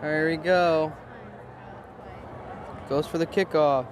There we go. Goes for the kickoff.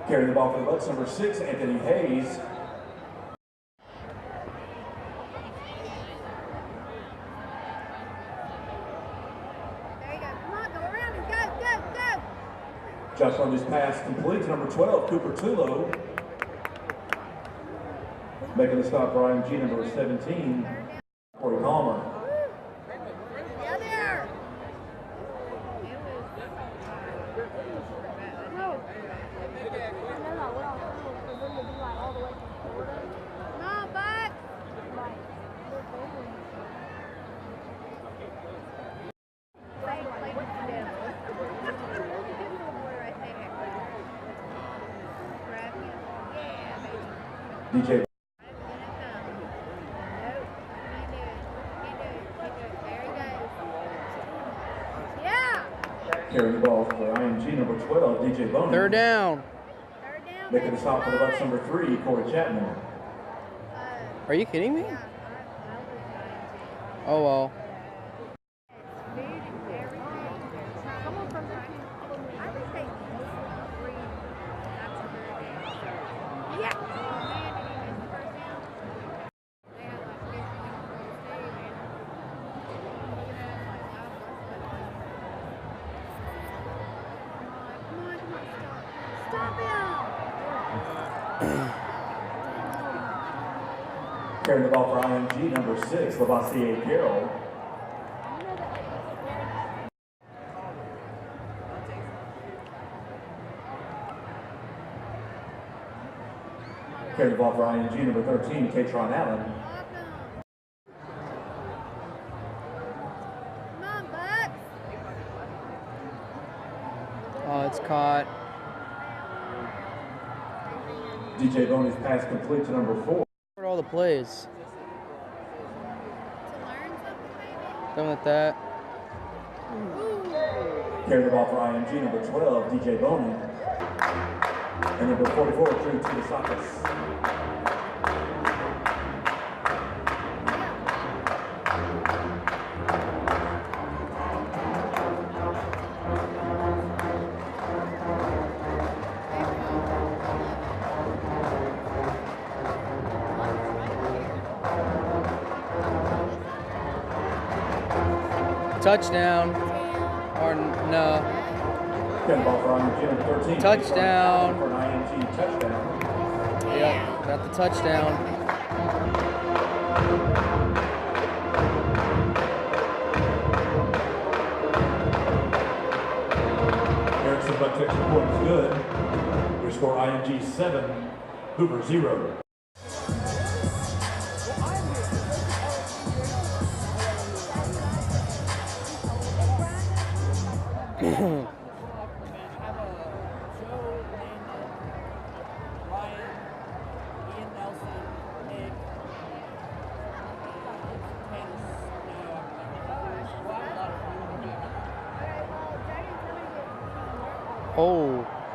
Carrying the ball for the Bucs, number 6, Anthony Hayes. There you go. Come on, go around and go. Josh on his pass complete to number 12, Cooper Tulo. Making the stop for IMG, number 17, Corey Palmer. Yeah, there. Come on, Bucs. DJ. Carrying the ball for IMG, number 12, DJ Boney. Third down. Making the stop for the Bucs, number 3, Corey Chapman. Are you kidding me? Oh well. Carrying the ball for IMG, number 6, Lavassier Carroll. Carrying the ball for IMG, number 13, Katron Allen. Come on, Bucs. Oh, it's caught. DJ Boney's pass complete to number 4. All the plays. Done with that. Carrying the ball for IMG, number 12, DJ Boney. And number 44, Drew Tulisakis. Touchdown. Or no. Carrying the ball for IMG, number 13. Touchdown. For an IMG touchdown. Yep, got the touchdown. Erickson Buck Texas report is good. Your score IMG 7, Hoover 0.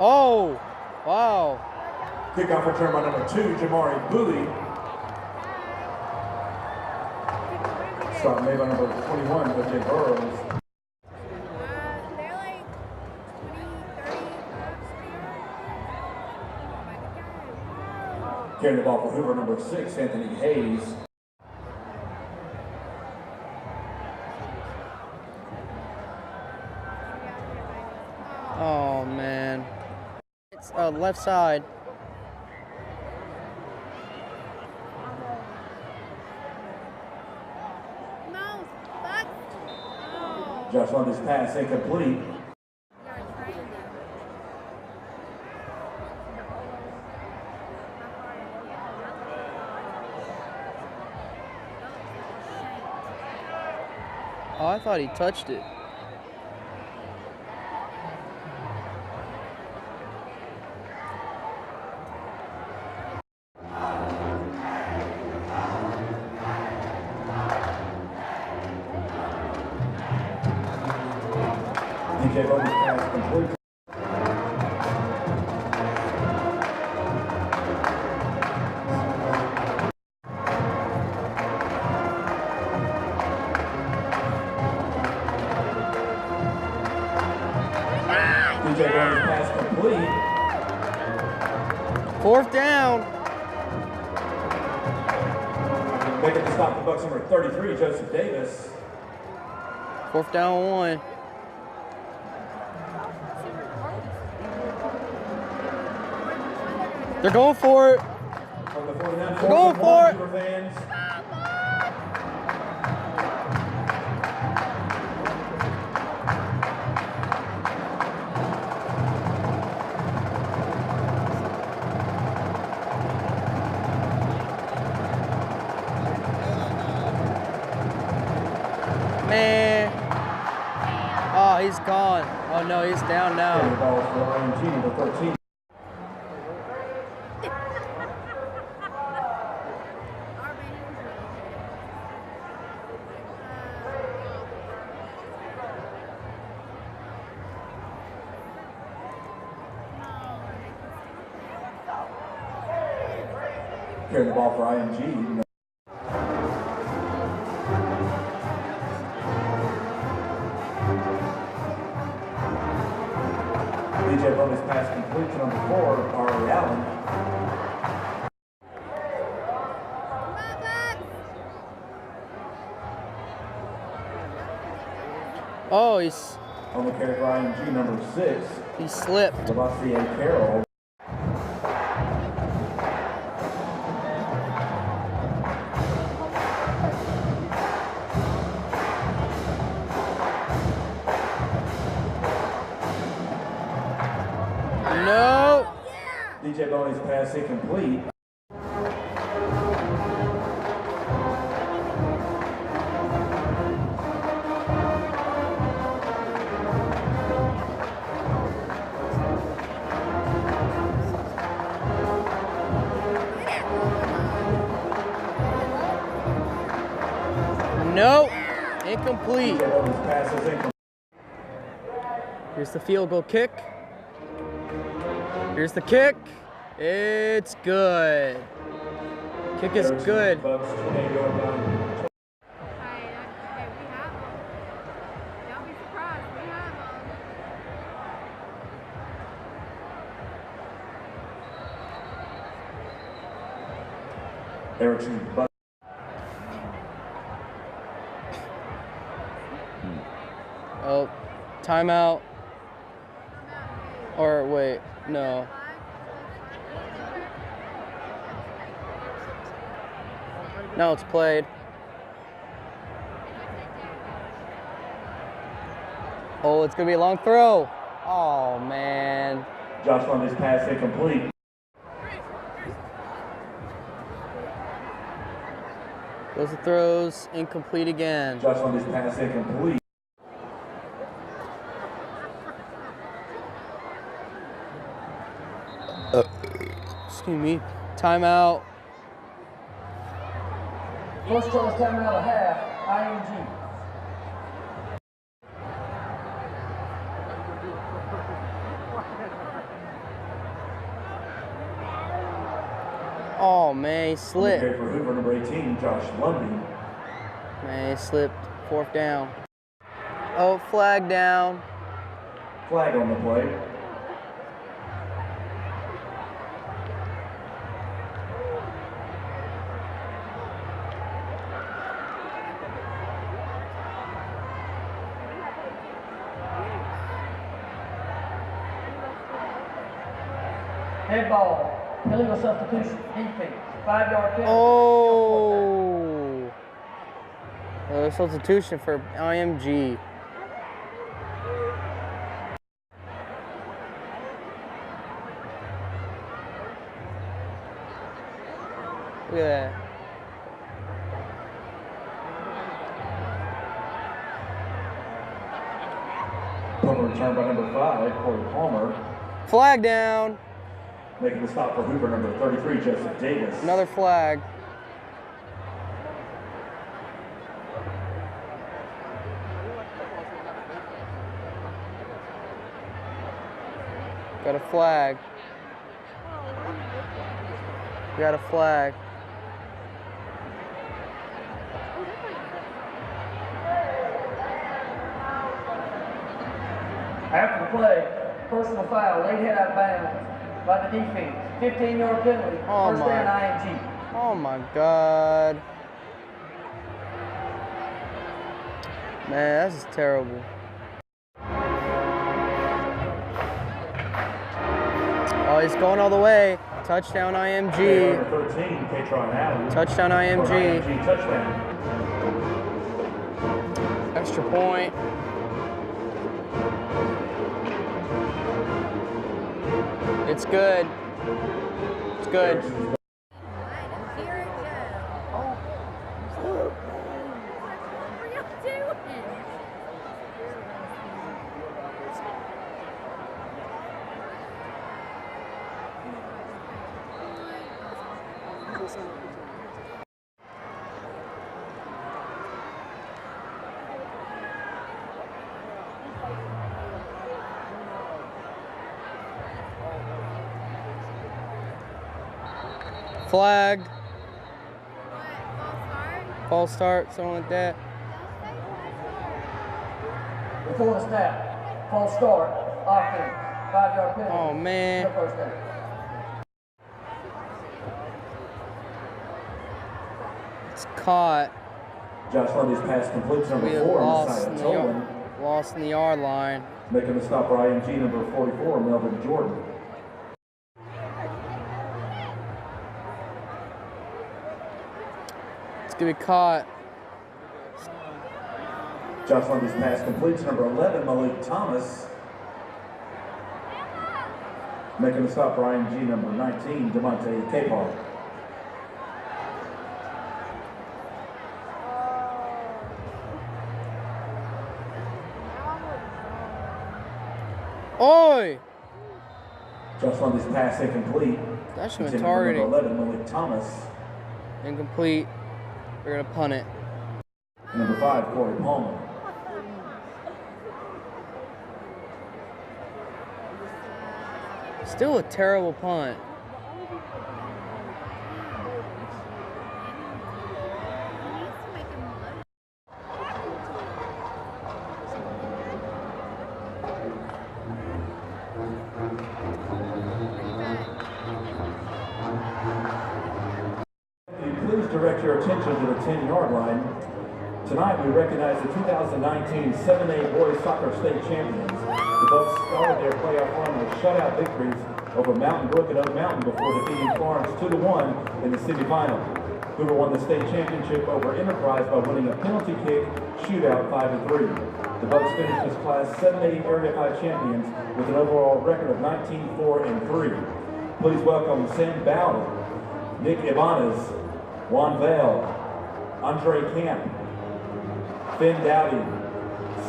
Oh, wow. Kickoff return by number 2, Jamari Booley. Stop made by number 21, O.J. Burrows. They're like 20, 30. Carrying the ball for Hoover, number 6, Anthony Hayes. Oh man. It's left side. No, Bucs. Oh. Josh on his pass, incomplete. Oh, I thought he touched it. DJ Bonus pass complete. DJ Bonus pass complete. 4th down. Making the stop for Bucs number 33, Joseph Davis. 4th down 1. They're going for it. From the 49, They're going for it. Hoover fans. Man. Oh, he's gone. Oh, no, he's down now. The ball for IMG number 13. Carrying the ball for IMG. DJ Bonus pass complete to number 4, Ari Allen. Oh, he's On the carry for IMG number 6, he slipped. Lavassier Carroll. No. DJ Bonus pass incomplete. No. Incomplete. DJ Bonus pass is incomplete. Here's the field goal kick. Here's the kick. It's good. Kick is good. Bucs 28 yard line. Don't be surprised. We have them. Erickson, Bucs. Oh, timeout. Or wait, no. No, it's played. Oh, it's gonna be a long throw. Oh man. Josh Lundy's pass incomplete. Those are throws incomplete again. Josh Lundy's pass incomplete. Excuse me. Timeout. First quarter timeout of half, IMG. Oh man, he On the slipped. carry for Hoover, number 18, Josh Lundy. Man, he slipped. 4th down. Oh, flag down. Flag on the play. Head ball, illegal substitution, defense, 5-yard penalty. Oh. Substitution for IMG. Look at that. Punt return by number 5, Corey Palmer. Flag down. Making the stop for Hoover, number 33, Joseph Davis. Another flag. Got a flag. Got a flag. After the play, personal foul, laid head out of bounds by the defense. 15-yard penalty, Oh first down IMG. Oh my God. Man, this is terrible. Oh, he's going all the way. Touchdown IMG. Number 13, Katron Allen. Touchdown IMG. Touchdown. Extra point. It's good. It's good. Here it goes. What are you doing? Flag. What? False start? False start, something like that. Before the snap, false start, offense, 5-yard penalty. Oh, man. No first down. It's caught. Josh Lundy's pass complete to We number have 4, lost Messiah in the Tolman. yard, lost in the yard line. Making the stop for IMG, number 44, Melvin Jordan. It's gonna be caught. Josh Lundy's pass complete to number 11, Malik Thomas. Making the stop for IMG, number 19, DeMonte Capar. Oi! Josh Lundy's pass incomplete. That should have Intended been for targeting. number 11, Malik Thomas. Incomplete. We're gonna punt it. And number 5, Corey Palmer. Still a terrible punt. Please direct your attention to the 10-yard line. Tonight we recognize the 2019 7A Boys Soccer State Champions. The Bucs started their playoff run with shutout victories over Mountain Brook and Oak Mountain before defeating Florence 2-1 in the city final. Hoover won the state championship over Enterprise by winning a penalty kick shootout 5-3. The Bucs finished as Class 7A Area 5 champions with an overall record of 19-4-3. Please welcome Sam Bowden, Nick Ibanez, Juan Vale, Andre Camp, Finn Dowdy,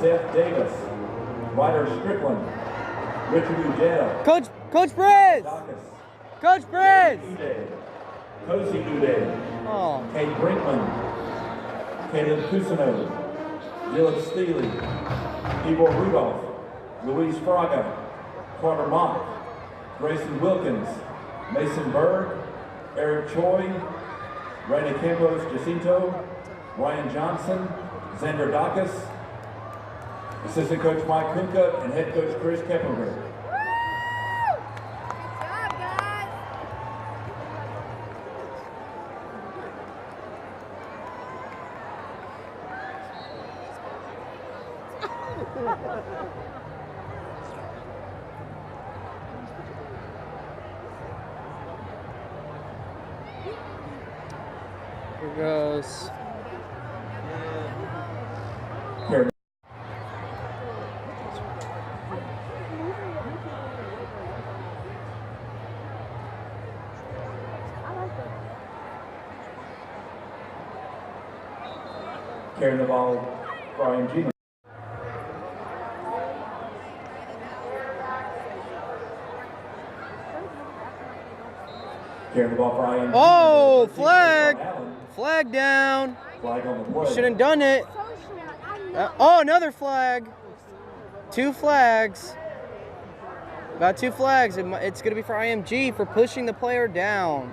Seth Davis, Ryder Strickland, Richard Ujeda, Coach Briz! Dacus, Coach Briz! Uday, Cozy Uday, Oh, Kate Brinkman, Caleb Cousineau, Dylan Steely, Igor Rudolph, Louise Fraga, Carter Mock, Grayson Wilkins, Mason Berg, Eric Choi, Randy Campos Jacinto, Ryan Johnson, Xander Dacus, Assistant Coach Mike Kunka, and Head Coach Chris Keppinger. Good job, guys. here goes. Here. Carrying the ball for IMG. Carry the ball for IMG. Oh, Number 13, flag! Allen. Flag down. Flag on the play. Shouldn't have done it. Oh, another flag. 2 flags. Got 2 flags. It's going to be for IMG for pushing the player down.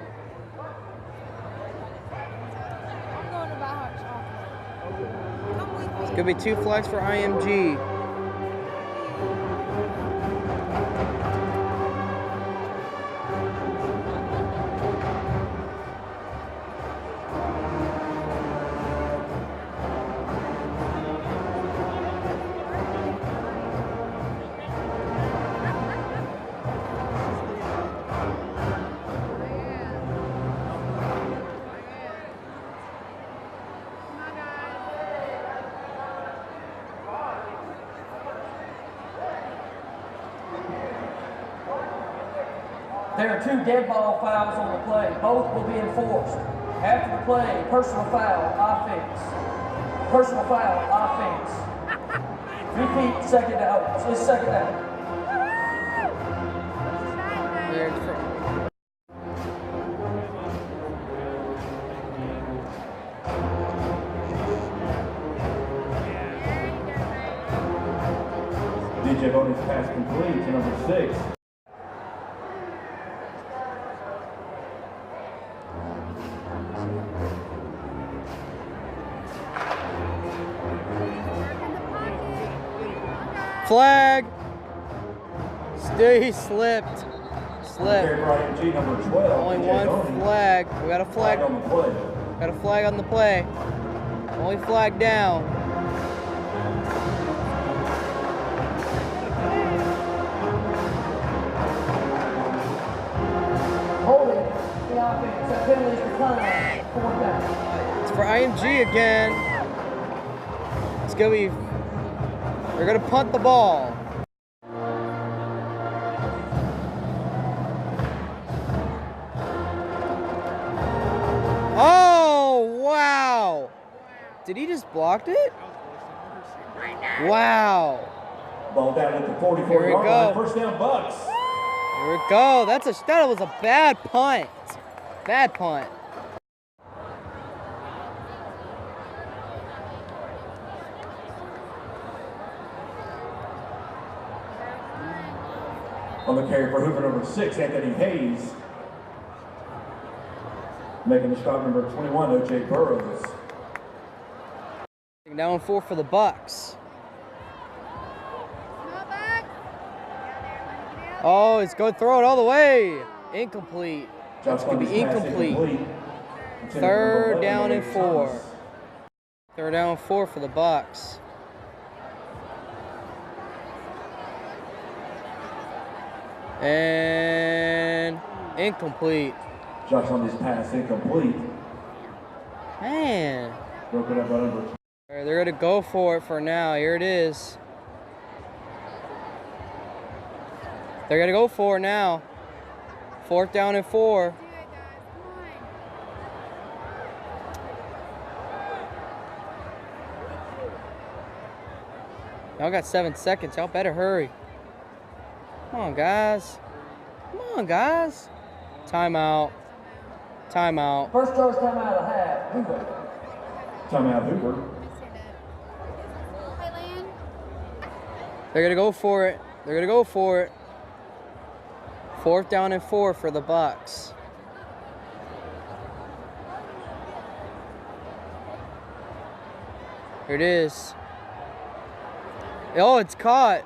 It's going to be 2 flags for IMG. There are 2 dead ball fouls on the play. Both will be enforced. After the play, personal foul, offense. Personal foul, offense. Repeat, second down. It's second down. DJ Boney's pass complete to number 6. Flag. He slipped. Carry for IMG number 12. Only DJ 1 Boney. flag. We got a flag. On the play. Got a flag on the play. Only flag down. Holding the offense. That penalties declined. 4th down. It's for IMG again. It's gonna be. They're gonna punt the ball. Oh wow! Did he just blocked it? Wow! Ball down at the 44 Here we yard go. line. First down, Bucs. Here we go. That was a bad punt. Bad punt. On the carry for Hoover number 6, Anthony Hayes. Making the stop number 21, O.J. Burrows. Down 4 for the Bucs. Oh, it's going to throw it all the way. Incomplete. It's going to be incomplete. 3rd down and 4. 3rd down and 4 for the Bucs. And incomplete. Josh on this pass, incomplete. Man. Broken up by number 2. They're going to go for it for now. Here it is. They're going to go for it now. 4th down and 4. Y'all got 7 seconds. Y'all better hurry. Come on, guys. Come on, guys. Timeout. Timeout. First charge timeout of the half. Hoover. Timeout, Hoover. They're going to go for it. They're going to go for it. 4th down and 4 for the Bucs. Here it is. Oh, it's caught.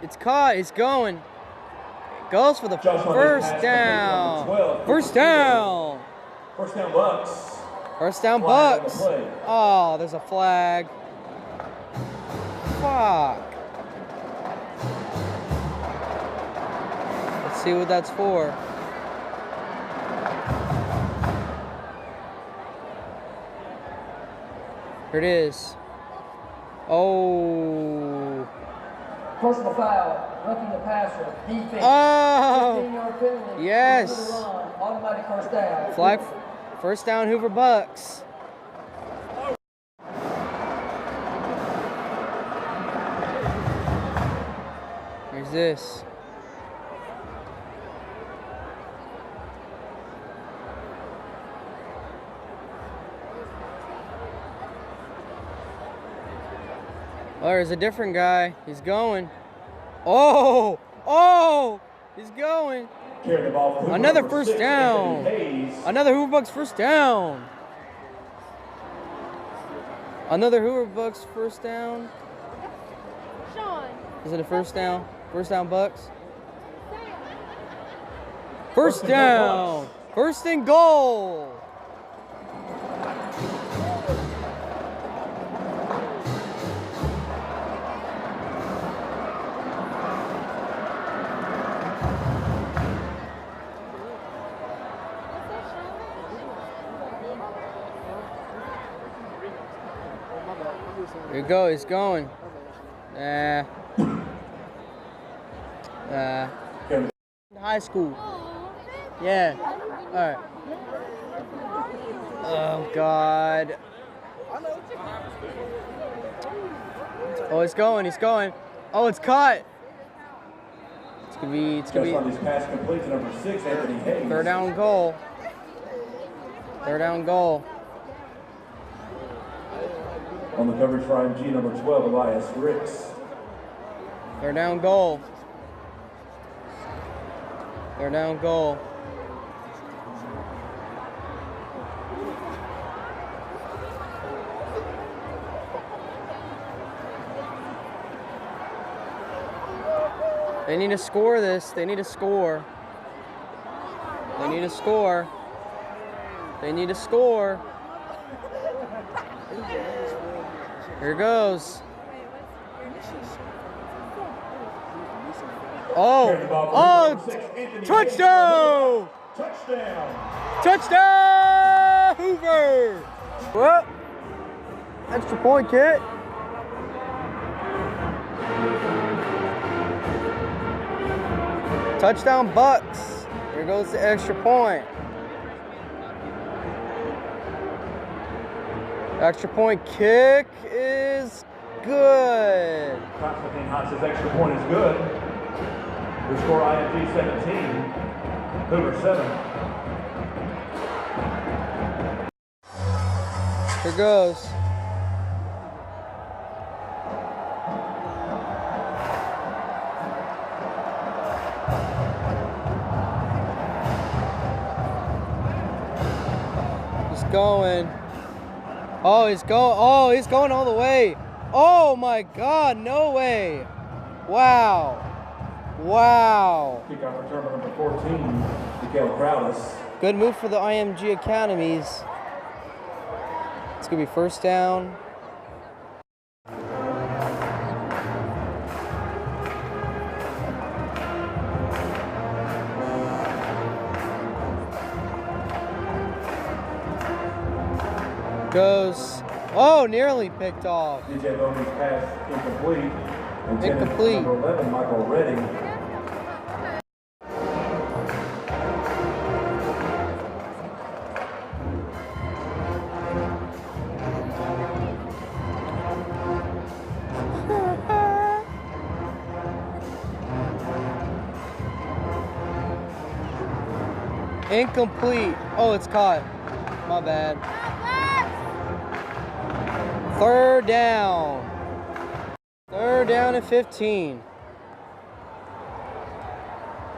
It's caught. It's going. It goes for the first down. First down. First down, Bucs. First down, Flag on the Bucs. play. Oh, there's a flag. Fuck. Let's see what that's for. Here it is. Oh. Personal foul, roughing the passer, defense. Oh. 15-yard penalty. Yes. Run, automatic first down. Flag. First down, Hoover Bucs. Here's this. Oh, there's a different guy. He's going. Oh! Oh! He's going. Carrying the ball for Another number first 6, down. Anthony Hayes. Another Hoover Bucs first down. Another Hoover Bucs first down. Sean. Is it a first down? First down Bucs. First down. First and goal. Here you go, he's going. High school. Yeah. Alright. Oh God. Oh, he's going, he's going. Oh, it's caught. It's gonna be On these pass complete to number 6, Anthony Hayes. third down goal. Third down goal. On the coverage for IMG, number 12, Elias Ricks. Third down goal. Third down goal. They need to score this. They need to score. They need to score. They need to score. Here goes. Oh, touchdown! Touchdown! Touchdown, Hoover! Well, extra point kick. Touchdown Bucs. Here goes the extra point. Extra point kick is good. Constantine Hunt says extra point is good. The score IMG 17, Hoover 7. Here goes. He's going. Oh, he's going. Oh, he's going all the way. Oh my God, no way. Wow. Wow. Kickoff return for number 14, Miguel Crowlis. Good move for the IMG Academies. It's going to be first down. Goes. Oh, nearly picked off. DJ Boney's pass incomplete. Incomplete. Number 11, Michael Redding. Incomplete. Oh, it's caught. My bad. Third down. Third down and 15.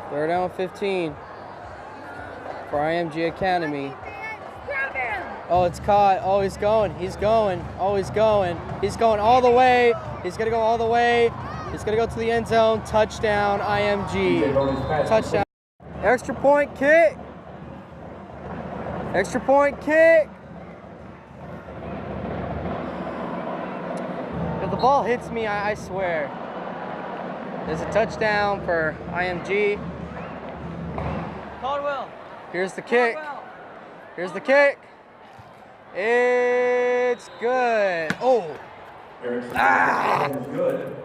Third down and 15 for IMG Academy. Oh, it's caught. Oh, he's going. He's going. Oh, he's going. He's going all the way. He's going to go all the way. He's going to go to the end zone. Touchdown, IMG. Touchdown. Extra point kick. Extra point kick. If the ball hits me, I swear. There's a touchdown for IMG. Caldwell. Here's the kick. Here's the kick. It's good. Oh. Is good.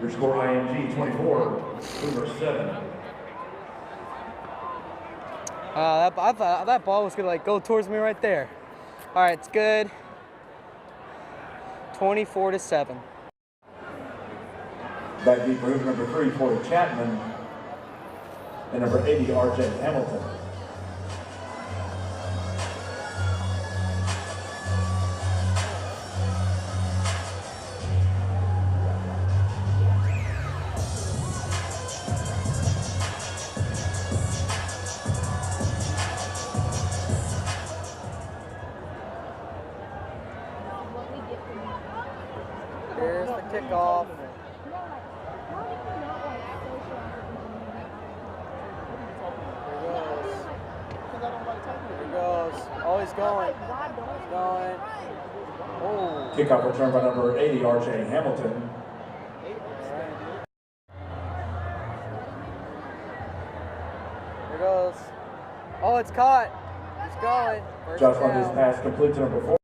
Your score IMG 24, Hoover 7. I thought that ball was gonna go towards me right there. All right, it's good. 24-7. Back deep for Hoover number 3, Corey Chapman. And number 80, RJ Hamilton. There's the kickoff. Here goes. Oh, he's going. He's going. Oh. Kickoff return by number 80, RJ Hamilton. Here goes. Oh, it's caught. He's going. First Josh down. Lundy's pass complete to number 4.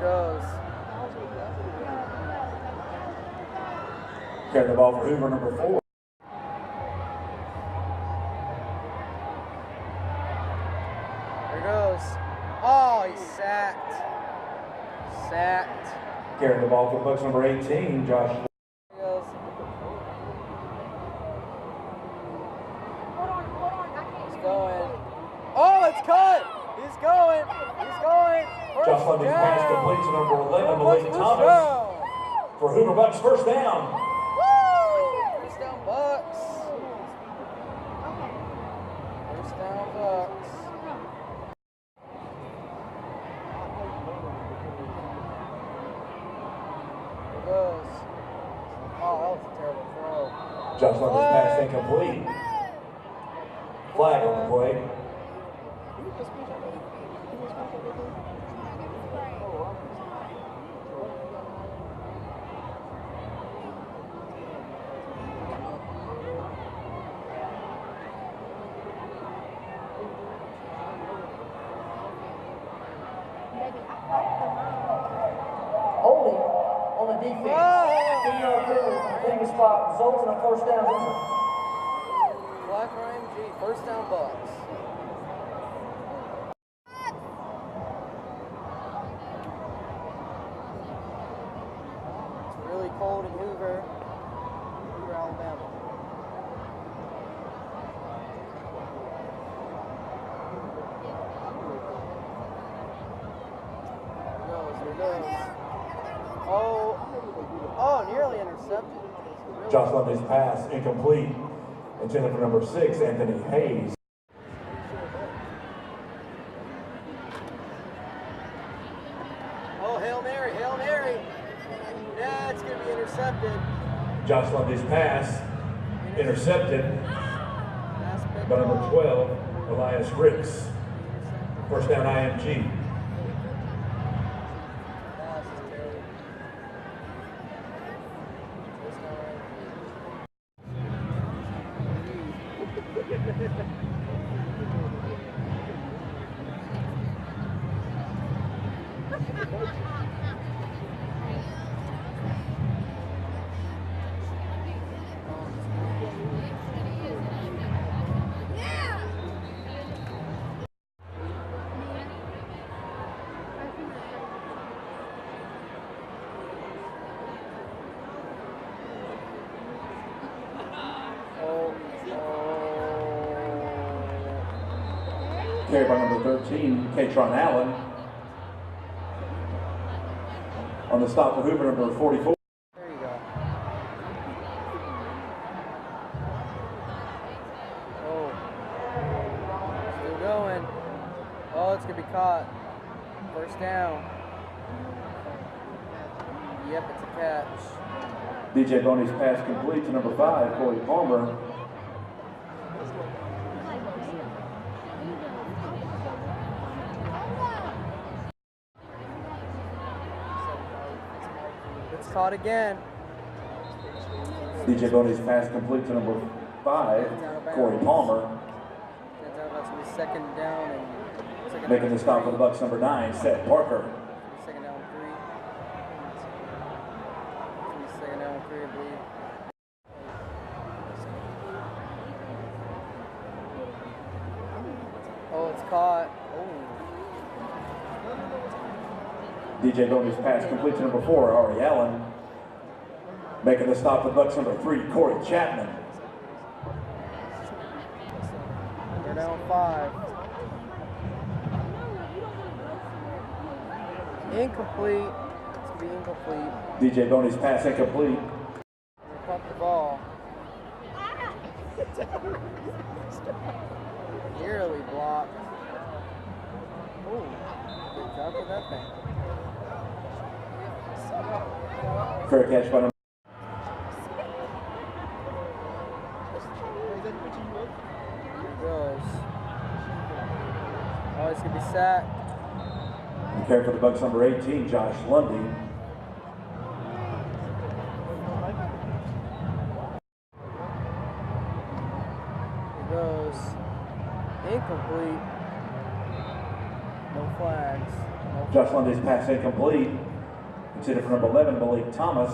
Goes. Carrying the ball for Hoover, number 4. There goes. Oh, he's sacked. Sacked. Carrying the ball for Bucs, number 18, Josh. There goes. He's going. Oh, it's cut. He's going. He's going. Josh Lundy's pass complete to number 11, Malik Thomas. Down. For Hoover Bucs, first down. First down Bucs. First down Bucs. There goes. Oh, that was a terrible throw. Josh Lundy's pass incomplete. Flag on the play. Holding on the defense. 3-yard penalty from the previous spot results in a first down. Flag for IMG. First down Bucs. It's really cold in Hoover, Alabama. Here goes. Oh, nearly intercepted. Really Josh Lundy's pass incomplete. Intended for number 6, Anthony Hayes. Oh, Hail Mary, Hail Mary. Yeah, it's going to be intercepted. Josh Lundy's pass intercepted Pass picked by number off. 12, Elias Ricks. First down IMG. Pass is terrible. First down Carried by number 13, Katron Allen. On the stop for Hoover, number 44. There you go. Oh. Still going. Oh, it's going to be caught. First down. Yep, it's a catch. DJ Boney's pass complete to number 5, Corey Palmer. It's caught again. DJ Boney's pass complete to number 5, Corey Palmer. Turns out that's going to be second down and Making the stop for the Bucs, number 9, Seth Parker. second down and 3. Second down and 3, I believe. Oh, it's caught. Oh. DJ Boney's pass complete to number 4, Ari Allen. Making the stop for the Bucs, number 3, Corey Chapman. They're down 5. Incomplete. It's going to be incomplete. DJ Boney's pass incomplete. They pumped the ball. Nearly blocked. Ooh. Look at that thing. Fair catch by number. Here it goes. Oh, it's gonna be sacked. Care for the Bucs number 18, Josh Lundy. Here goes. Incomplete. No flags. No Josh Lundy's pass incomplete. Considered for number 11, Malik Thomas.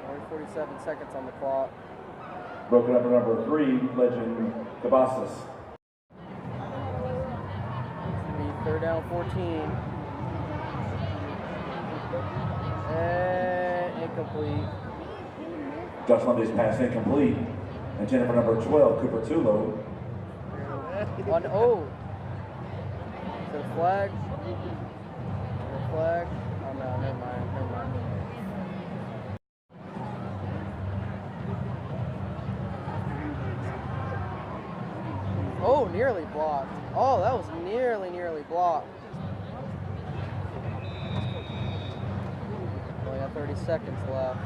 Only 47 seconds on the clock. Broken up to number 3, Legend Cabasas. Third down 14. And incomplete. Josh Lundy's pass incomplete. Intended for number 12, Cooper Tulo. On oh. Is there a flag? Is there a flag? Oh no, never mind. Never mind. Oh, nearly blocked. Oh, that was nearly blocked. Only got 30 seconds left.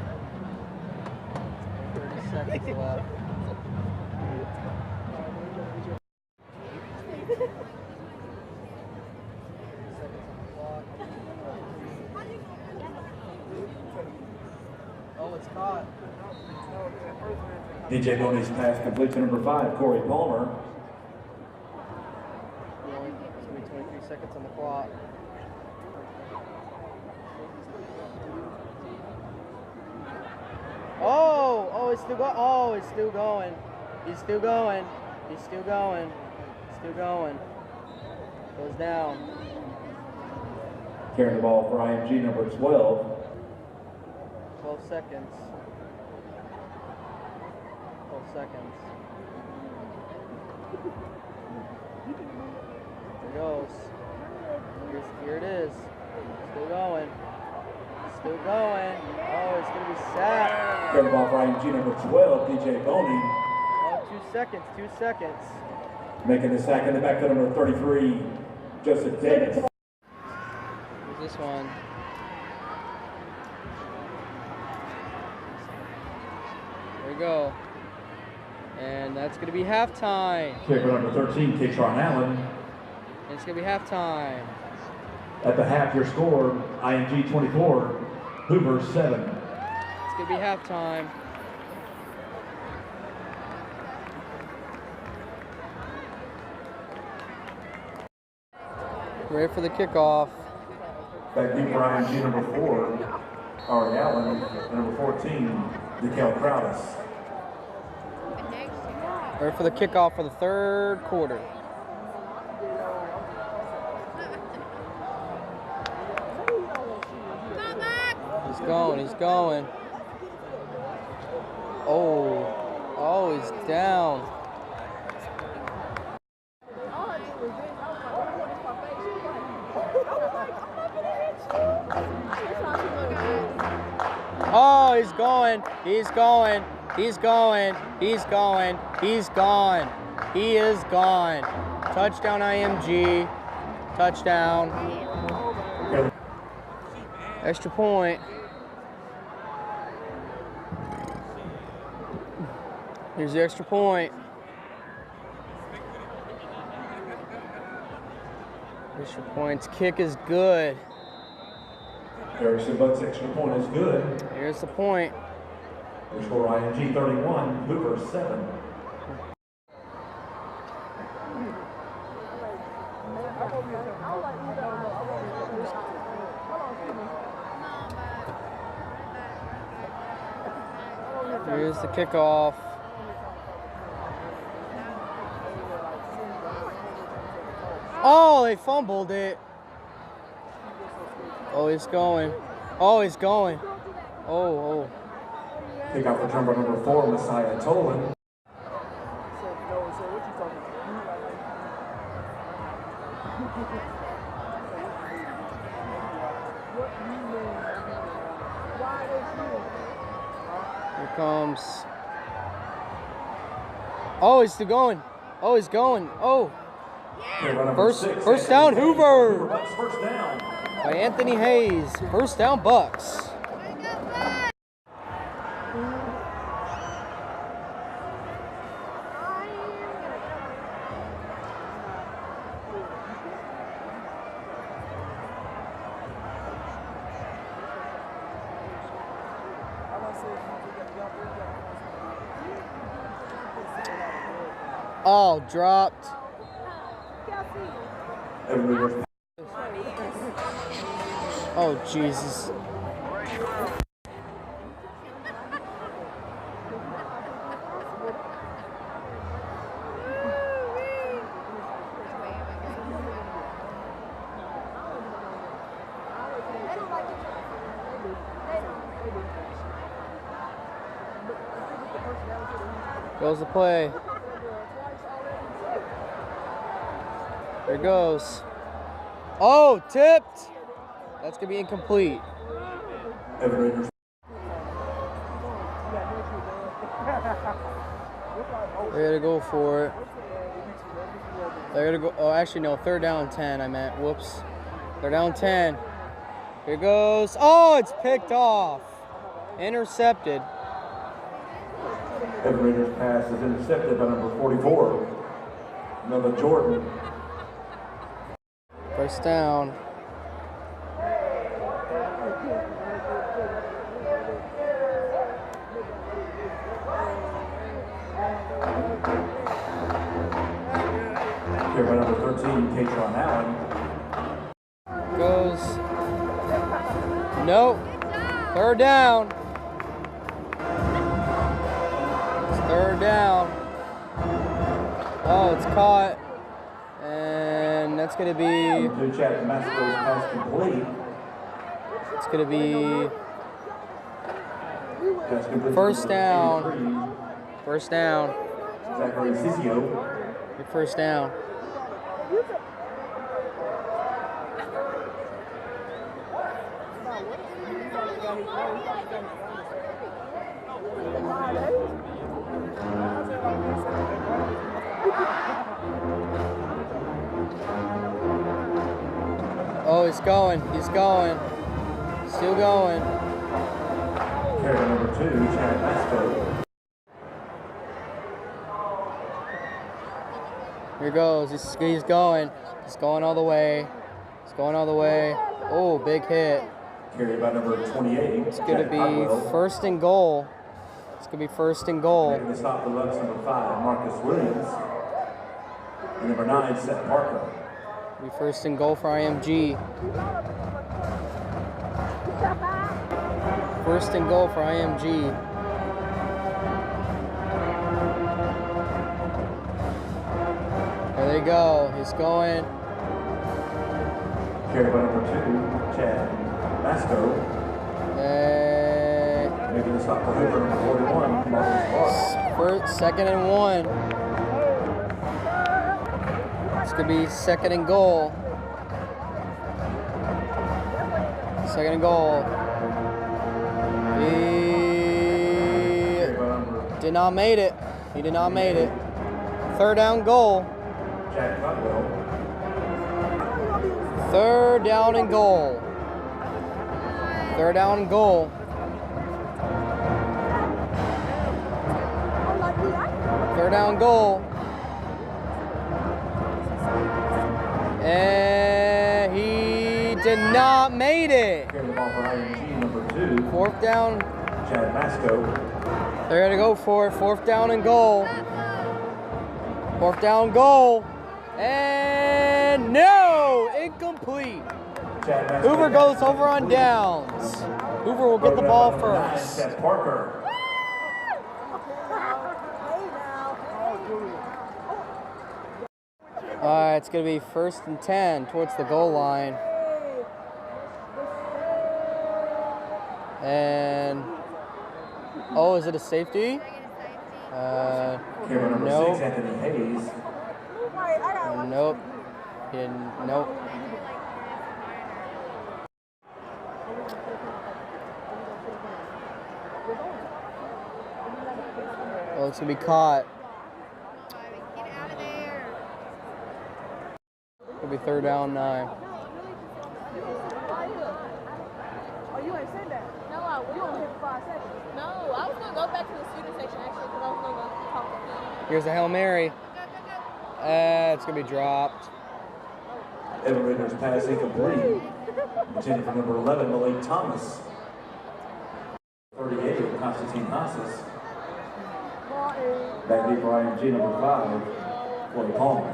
30 seconds left. Oh, it's caught. DJ Boney's pass complete to number 5, Corey Palmer. It's going to be 23 seconds on the clock. Oh, it's still going. Oh, it's still going. He's still going. He's still going. Still going. Goes down. Carrying the ball for IMG number 12. 12 seconds. 12 seconds. Here it goes. Here it is. Still going. Still going. Oh, it's going to be sacked. Carrying the ball for IMG number 12, DJ Boney. Oh, 2 seconds. 2 seconds. Making the sack in the back to number 33, Joseph Davis. Who's this one? There we go. And that's going to be halftime. Carrying for number 13, Katron Allen. And it's going to be halftime. At the half, your score, IMG 24, Hoover 7. It's going to be halftime. Ready for the kickoff. Back deep for IMG number 4, Ari Allen, and number 14, DeKel Crowdis. Ready for the kickoff for the third quarter. He's going, he's going. Oh, he's down. Oh, he's going, he's going, he's going, he's going, he's gone. He is gone. Touchdown IMG. Touchdown. Extra point. Here's the extra point. Extra points. Kick is good. Harrison Bucs extra point is good. Here's the point. Your score IMG 31, Hoover 7. Here's the kickoff. Oh, they fumbled it. Oh, he's going. Oh, he's going. Oh. Kick out for jumper number 4, Messiah Tolan. Here comes. Oh, he's still going. Oh, he's going. Oh. First down, Hoover Bucs first down. by Anthony Hayes. First down, Bucs. Oh, dropped. Oh, Jesus. Goes the play. There it goes. Oh, tipped. That's going to be incomplete. They're going to go for it. They're going to go. Oh, actually, no. Third down 10, I meant. Whoops. They're down 10. Here it goes. Oh, it's picked off. Intercepted. The Raiders pass is intercepted by number 44, Noah Jordan. First down. Here by number 13, Katron Allen. Goes. Nope. Third down. Third down. Oh, it's caught. And that's going to be... It's going to be... First down. First down. First down. Oh, he's going. He's going. Still going. Carry number 2, Chad Masco. Here he goes. He's going. He's going all the way. He's going all the way. Oh, big hit. Carried by number 28. It's going to be first and goal. It's going to be first and goal. Making the stop the Bucs, number 5, Marcus Williams. And number 9, Seth Parker. It'll be first and goal for IMG. First and goal for IMG. There they go. He's going. Carried by number 2, Chad Masco. Making the stop for Hoover, number 41, Marcus Clark. First, second and 1. It's going to be second and goal. Second and goal. He did not make it. He did not make it. Third down goal. Jack Cotwell. Third down and goal. Third down and goal. Third down goal. And he did not make it. Carry the ball for IMG, number 2. Fourth down. Chad Masco. They're going to go for it. Fourth down and goal. Fourth down goal. And no! Incomplete. Hoover goes over on downs. Hoover will get the ball first. Seth Parker. All right, it's going to be first and 10 towards the goal line. And, oh, is it a safety? Nope. Anthony Hayes. Nope. Nope. Oh, it's going to be caught. be 3rd down 9. Oh, you ain't said that. No, I will. You only hit for 5 seconds. No, I was going to go back to the student section actually because I was going to talk to him. Here's a Hail Mary. It's going to be dropped. Evan Ritter's pass incomplete. Intended for number 11, Malik Thomas. 38, Constantine Hassas. Back deep for IMG, number 5, Floyd Palmer.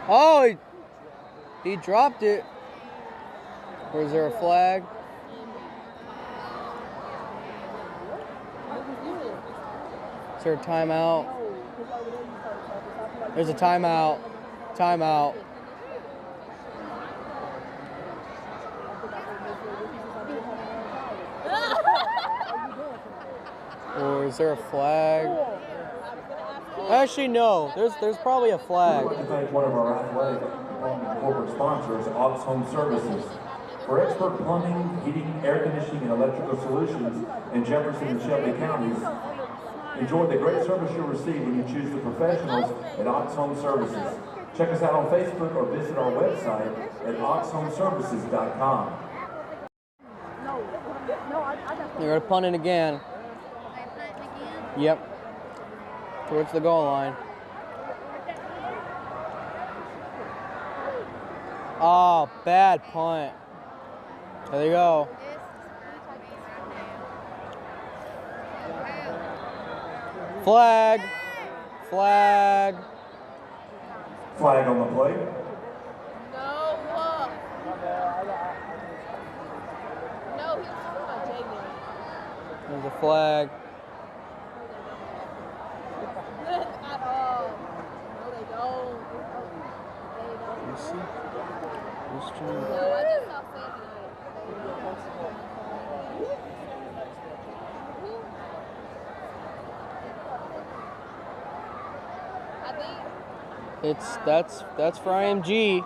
Oh, he dropped it. Or is there a flag? Is there a timeout? There's a timeout. Timeout. Or is there a flag? Actually, no. There's probably a flag. We'd like to thank one of our athletic department corporate sponsors, Aux Home Services. For expert plumbing, heating, air conditioning, and electrical solutions in Jefferson and Shelby counties, enjoy the great service you'll receive when you choose the professionals at Aux Home Services. Check us out on Facebook or visit our website at auxhomeservices.com. You're going to punt it again. Yep. Towards the goal line. Oh, bad punt. There they go. Flag. Flag. Flag on the play. No, he's talking about Jalen. There's a flag. At all. No, they don't. You see? Who's trying No, to... I just saw Sandy. I think That's for IMG.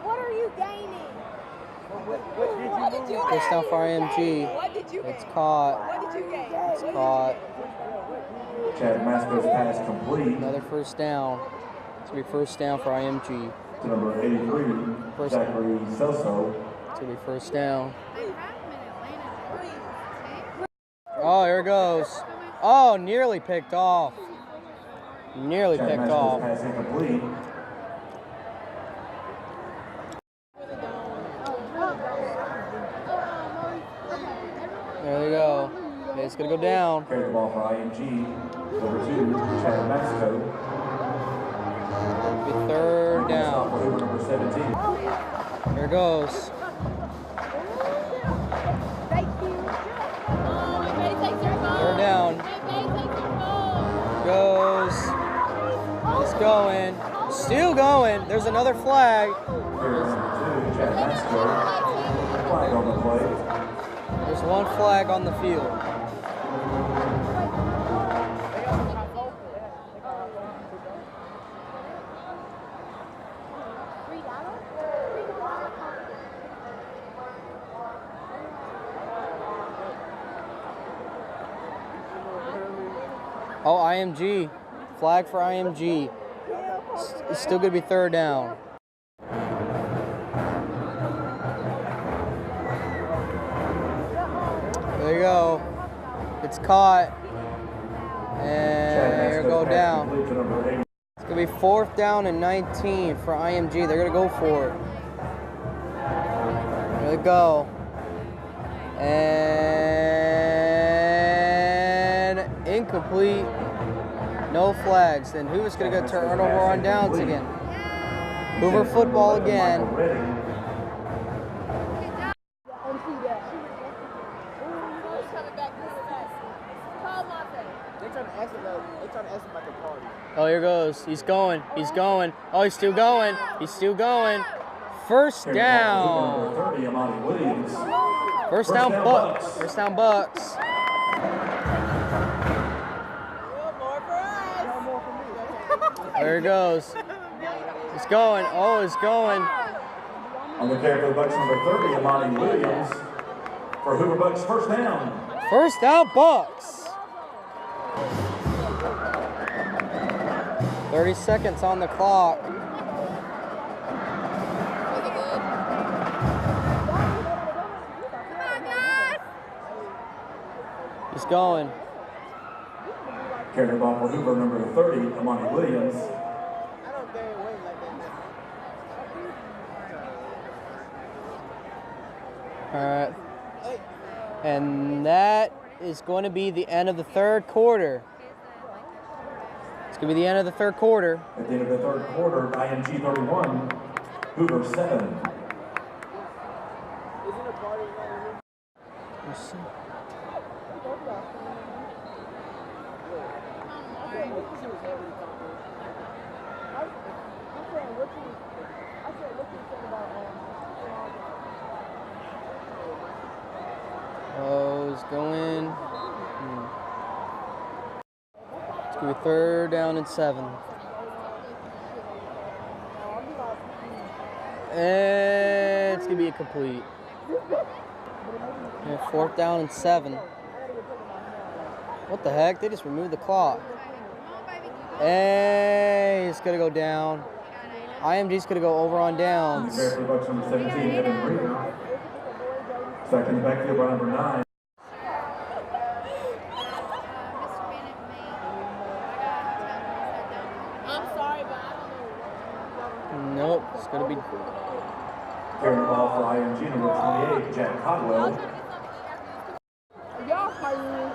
What are you gaining? What did you First down for IMG. What did you It's caught. What did you gain? It's caught. Chad Masco's pass complete Another first down. It's going to be first down for IMG. to number 83, Zachary Soso. It's going to be first down. Oh, here it goes. Oh, nearly picked off. Nearly Chad picked Masco's off. pass incomplete. There they go. Okay, it's going to go down. Carry the ball for IMG. Number 2, Chad Masco. It'll be third down. For Hoover, number 17. Here it goes. Third down. Goes. It's going. Still going. There's another flag. Carry number 2, Chad Masco. Flag on the play. There's one flag on the field. Oh, IMG. Flag for IMG. It's still going to be third down. There you go. It's caught. And here go down. It's going to be 4th down and 19 for IMG. They're going to go for it. There they go. And incomplete. No flags. Then Hoover's going to go turnover on downs again. Hoover football again. Oh, here goes. He's going. He's going. Oh, he's still going. He's still going. First down. First down, Bucs. First down, Bucs. There he goes. He's going. Oh, he's going. On the carry for the Bucs, number 30, Amani Williams. For Hoover Bucs, first down. First down, Bucs. 30 seconds on the clock. He's going. Carry the ball for Hoover, number 30, Amani Williams. All right. And that is going to be the end of the third quarter. It's going to be the end of the third quarter. At the end of the third quarter, IMG 31, Hoover 7. Let's see. Oh, he's going. It's going to be third down and 7. And it's going to be incomplete. And fourth down and 7. What the heck? They just removed the clock. And he's going to go down. IMG's going to go over on downs. Carry for the Bucs, number 17, Evan Breeder. Second backfield by number 9. I'm sorry, but I don't know. Nope, it's going to be. Carrying the ball for IMG, number 28, Jack Codwell. Y'all fighting.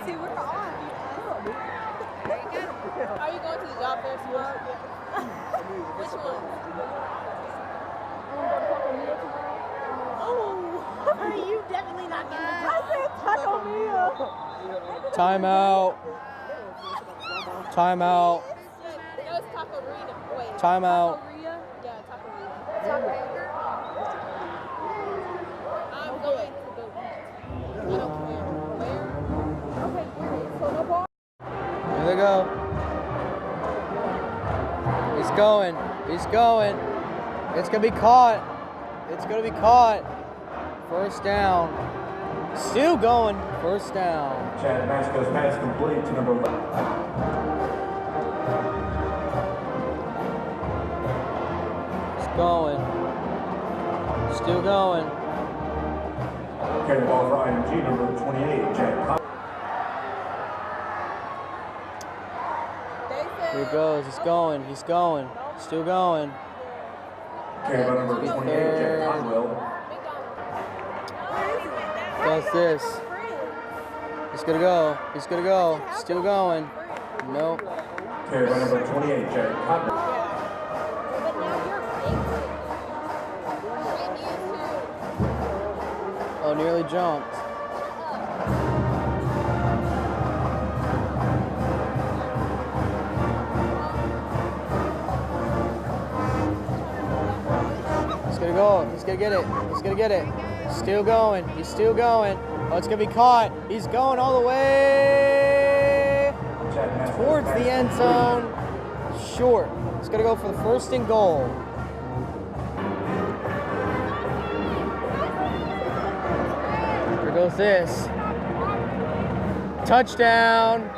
See, we're on. There you go. Are you going to the job fair tomorrow? Which one? Oh, you definitely not getting the I said Taco Meal. Timeout. Timeout. No, it's Taco Rita. Wait. Timeout. Taco Rita? Yeah, Taco Rita. I'm going to go eat. I don't care. Where? Okay, great. So no ball? Here they go. He's going. He's going. It's going to be caught. It's going to be caught. First down. Still going. First down. Chad Masco's pass complete to number 11. It's going. Still going. Carry the ball for IMG, number 28, Jack Codwell. Here he goes. He's going. He's going. Still going. Carry by number 28, Jack Codwell. Does this. He's going to go. He's going to go. Still going. Nope. Carry by number 28, Jack Codwell. Oh, nearly jumped. He's gonna go. He's gonna get it. He's gonna get it. Still going. He's still going. Oh, it's gonna be caught. He's going all the way towards the end zone. Short. He's gonna go for the first and goal. Here goes this. Touchdown.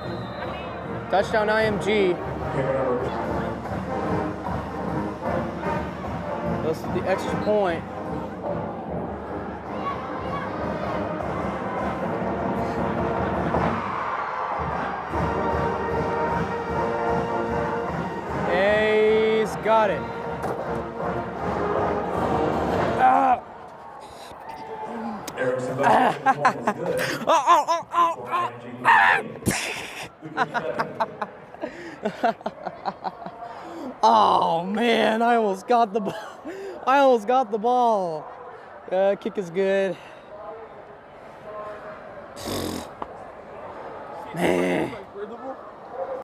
Touchdown IMG. Goes to the extra point. He's got it. Ah. Erickson, Oh man, I almost got the ball. I almost got the ball. Kick is good. Man.